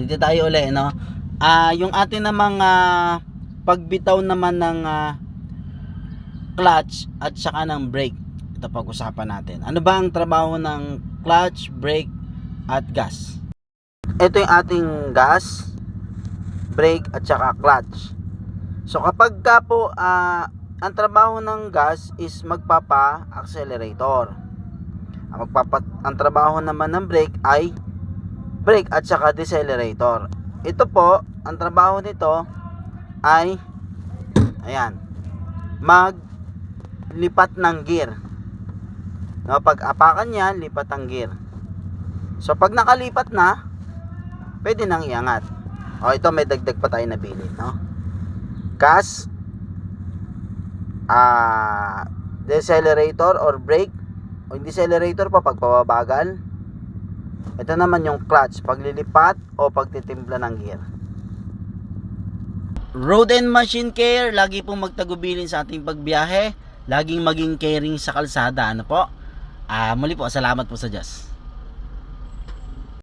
Dito tayo uli, no? Yung atin namang pagbitaw naman ng clutch at saka ng brake. Ito pag-usapan natin. Ano ba ang trabaho ng clutch, brake at gas? Ito yung ating gas, brake at saka clutch. So kapag ka po ang trabaho ng gas is magpapa-accelerator. Ang trabaho naman ng brake ay brake at saka decelerator. Ito po, ang trabaho nito ay ayan, maglipat ng gear. No, pag apakan niya, lipat ang gear. So pag nakalipat na, pwede nang iangat. O ito, may dagdag pa tayo na bilin, no? Gas, decelerator or brake. O yung decelerator pa pag pababagal. Ito naman yung clutch, paglilipat o pagtitimpla ng gear. Road and machine care, lagi pong magtagubilin sa ating pagbiyahe. Laging maging caring sa kalsada, ano po? Muli po, salamat po sa Diyos.